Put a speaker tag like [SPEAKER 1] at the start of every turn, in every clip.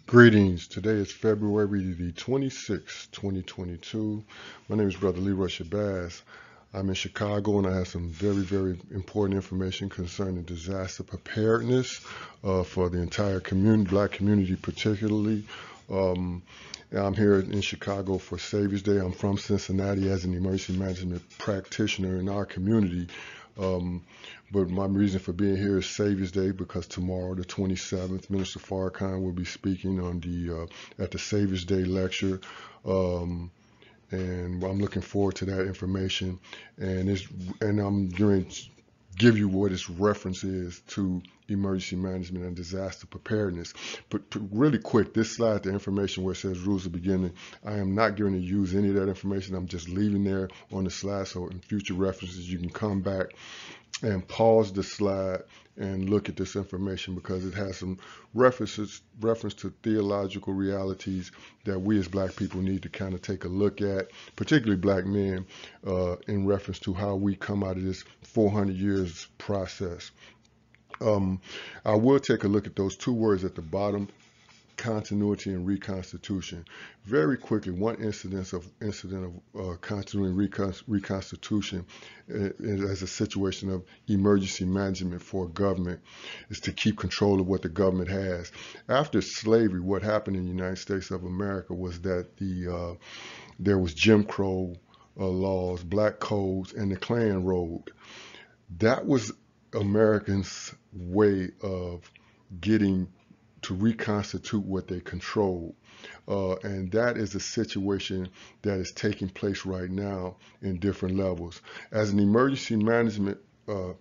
[SPEAKER 1] Greetings. Today is February the 26th, 2022. My name is Brother Leroy Shabazz. I'm in Chicago and I have some very important information concerning disaster preparedness for the entire community, black community particularly. I'm here in Chicago for Savior's Day. I'm from Cincinnati as an emergency management practitioner in our community. But my reason for being here is Savior's Day because tomorrow, the 27th, Minister Farrakhan will be speaking on at the Savior's Day lecture. And I'm looking forward to that information. And I'm going to give you what its reference is to emergency management and disaster preparedness. But really quick, this slide, the information where it says rules of beginning, I am not going to use any of that information. I'm just leaving there on the slide so in future references you can come back and pause the slide and look at this information because it has some reference to theological realities that we as black people need to kind of take a look at, particularly black men, in reference to how we come out of this 400 years process. I will take a look at those two words at the bottom, continuity and reconstitution. Very quickly, one incident of continuity and reconstitution as a situation of emergency management for a government is to keep control of what the government has. After slavery, what happened in the United States of America was that there was Jim Crow laws, black codes, and the Klan Road. That was Americans' way of getting to reconstitute what they control. And that is a situation that is taking place right now in different levels. As an emergency management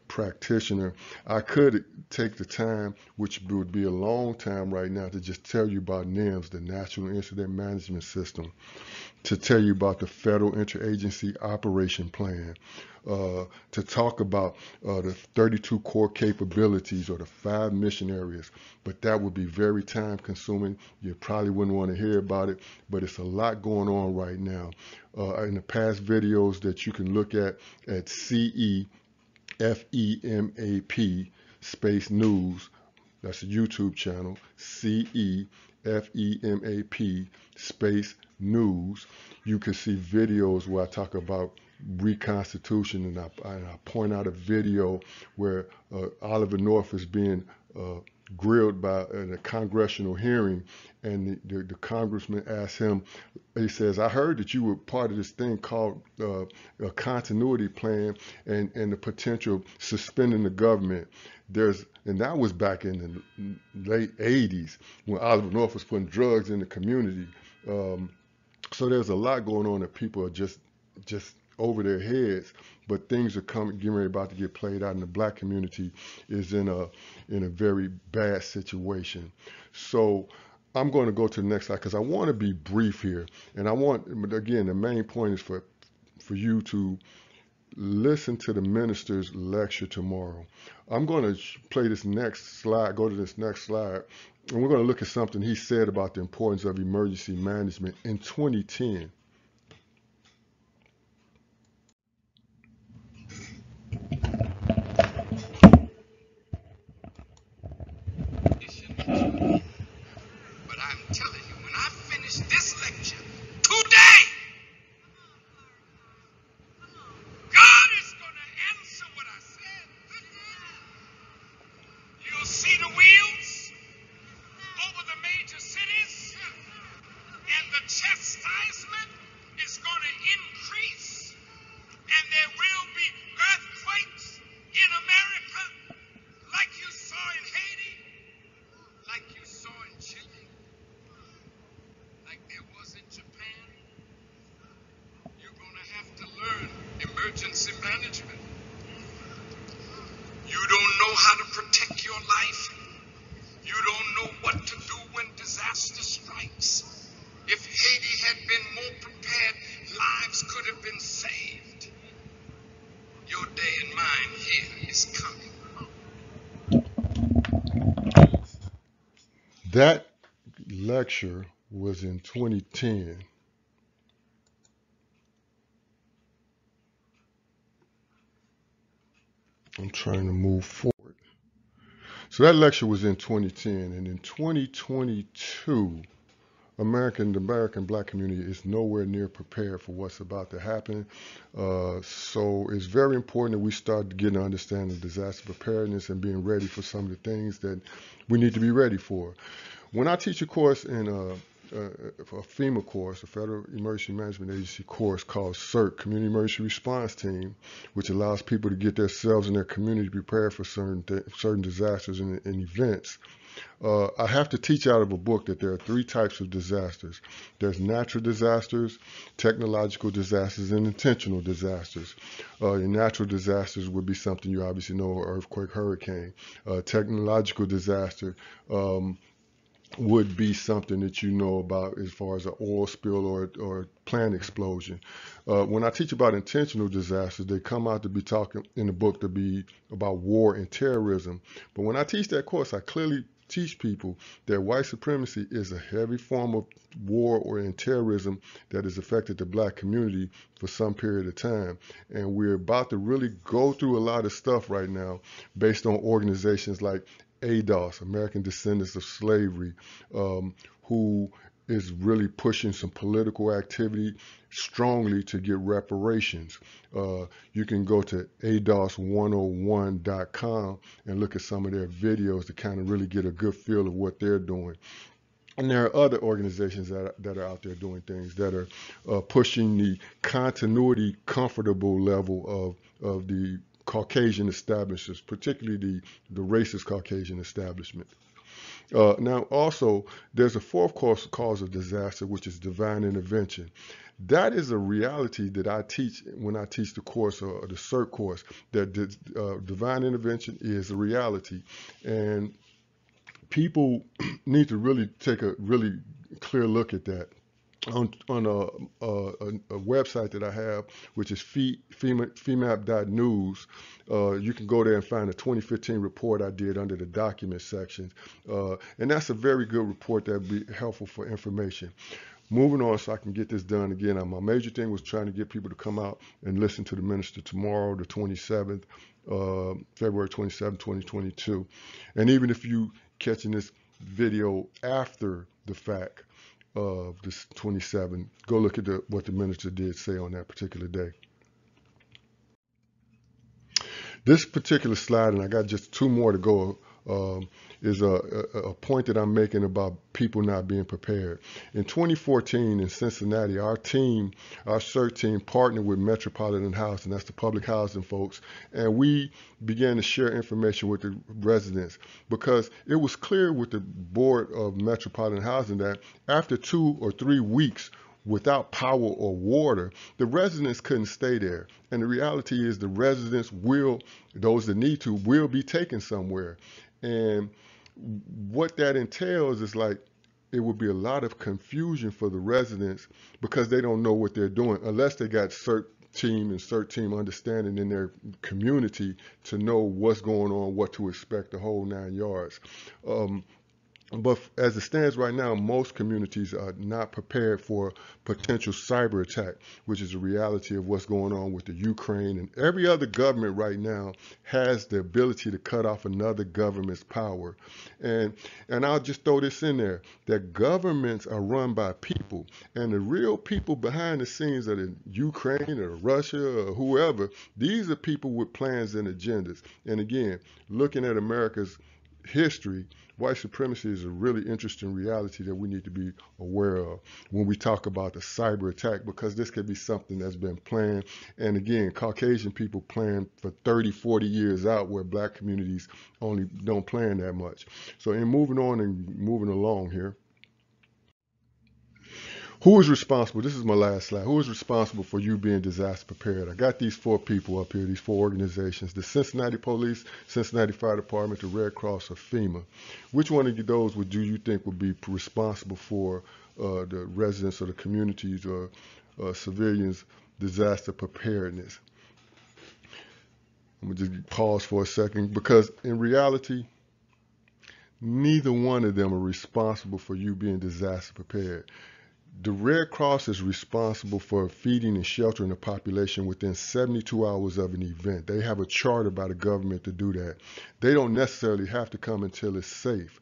[SPEAKER 1] practitioner, I could take the time, which would be a long time right now, to just tell you about NIMS, the National Incident Management System, to tell you about the Federal Interagency Operation Plan, to talk about the 32 core capabilities or the 5 mission areas, but that would be very time consuming. You probably wouldn't want to hear about it, but it's a lot going on right now. In the past videos that you can look at CEFEMAP space news, that's a YouTube channel, CEFEMAP space news, you can see videos where I talk about reconstitution, and I point out a video where Oliver North is being grilled in a congressional hearing, and the congressman asked him, he says, I heard that you were part of this thing called a continuity plan and the potential suspending the government. And that was back in the late 80s when Oliver North was putting drugs in the community. So there's a lot going on that people are just over their heads, but things are getting ready about to get played out, and the black community is in a very bad situation. So I'm going to go to the next slide because I want to be brief here, and but again, the main point is for you to listen to the minister's lecture tomorrow. I'm going to play this next slide, go to this next slide, and we're going to look at something he said about the importance of emergency management in 2010.
[SPEAKER 2] But I'm telling you, when I finish this lecture today, God is going to answer what I said. You'll see the wheels over the major cities, and the chastisement is going to increase, and there will be earthquakes in America like you saw in Haiti, like you saw in Chile, like there was in Japan. You're going to have to learn emergency management. You don't know how to protect your life. You don't know what to do when disaster strikes. If Haiti had been more prepared, lives could have been saved. Your day and mine here is coming.
[SPEAKER 1] That lecture was in 2010. I'm trying to move forward. So that lecture was in 2010, and in 2022, the American black community is nowhere near prepared for what's about to happen. So it's very important that we start getting an understanding of disaster preparedness and being ready for some of the things that we need to be ready for. When I teach a course in a FEMA course, a Federal Emergency Management Agency course called CERT, Community Emergency Response Team, which allows people to get themselves and their community prepared for certain disasters and events. I have to teach out of a book that there are three types of disasters. There's natural disasters, technological disasters, and intentional disasters. Your natural disasters would be something you obviously know, earthquake, hurricane. Technological disaster would be something that you know about as far as an oil spill or plant explosion. When I teach about intentional disasters, they come out to be talking in the book to be about war and terrorism. But when I teach that course, I clearly teach people that white supremacy is a heavy form of war or in terrorism that has affected the black community for some period of time. And we're about to really go through a lot of stuff right now based on organizations like ADOS, American Descendants of Slavery, who is really pushing some political activity strongly to get reparations. You can go to ados101.com and look at some of their videos to kind of really get a good feel of what they're doing. And there are other organizations that are out there doing things that are pushing the continuity comfortable level of the Caucasian establishments, particularly the racist Caucasian establishment. Now, also, there's a fourth cause of disaster, which is divine intervention. That is a reality that I teach when I teach the course or the CERT course, that divine intervention is a reality. And people need to really take a really clear look at that. On a website that I have, which is FEMAP.news, you can go there and find a 2015 report I did under the document section. And that's a very good report that would be helpful for information. Moving on so I can get this done again. My major thing was trying to get people to come out and listen to the minister tomorrow, the 27th, February 27, 2022. And even if you catching this video after the fact, of this 27, go look at what the minister did say on that particular day. This particular slide, and I got just two more to go, is a point that I'm making about people not being prepared. In 2014 in Cincinnati, our CERT team partnered with Metropolitan Housing, that's the public housing folks, and we began to share information with the residents because it was clear with the board of Metropolitan Housing that after 2 or 3 weeks without power or water, the residents couldn't stay there. And the reality is the residents those that need to, will be taken somewhere. And what that entails is like, it would be a lot of confusion for the residents because they don't know what they're doing unless they got CERT team understanding in their community to know what's going on, what to expect, the whole 9 yards. But as it stands right now, most communities are not prepared for potential cyber attack, which is a reality of what's going on with the Ukraine. And every other government right now has the ability to cut off another government's power. And I'll just throw this in there, that governments are run by people. And the real people behind the scenes that in Ukraine or Russia or whoever, these are people with plans and agendas. And again, looking at America's history, white supremacy is a really interesting reality that we need to be aware of when we talk about the cyber attack, because this could be something that's been planned. And again, Caucasian people plan for 30, 40 years out, where black communities only don't plan that much. So in moving on and moving along here, who is responsible? This is my last slide. Who is responsible for you being disaster prepared? I got these 4 people up here, these 4 organizations: the Cincinnati Police, Cincinnati Fire Department, the Red Cross, or FEMA. Which one of those do you think would be responsible for the residents of the communities or civilians' disaster preparedness? I'm gonna just pause for a second, because in reality, neither one of them are responsible for you being disaster prepared. The Red Cross is responsible for feeding and sheltering the population within 72 hours of an event. They have a charter by the government to do that. They don't necessarily have to come until it's safe.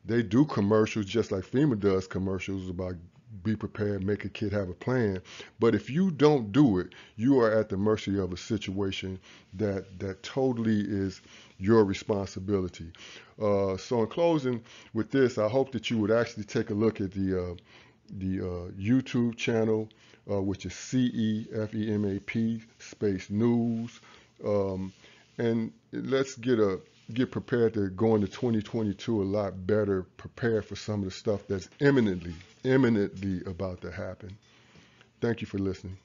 [SPEAKER 1] They do commercials just like FEMA does commercials about be prepared, make a kid have a plan. But if you don't do it, you are at the mercy of a situation that totally is your responsibility. So in closing with this, I hope that you would actually take a look at the YouTube channel, which is CEFEMAP space news, and let's get prepared to go into 2022 a lot better prepared for some of the stuff that's imminently about to happen. Thank you for listening.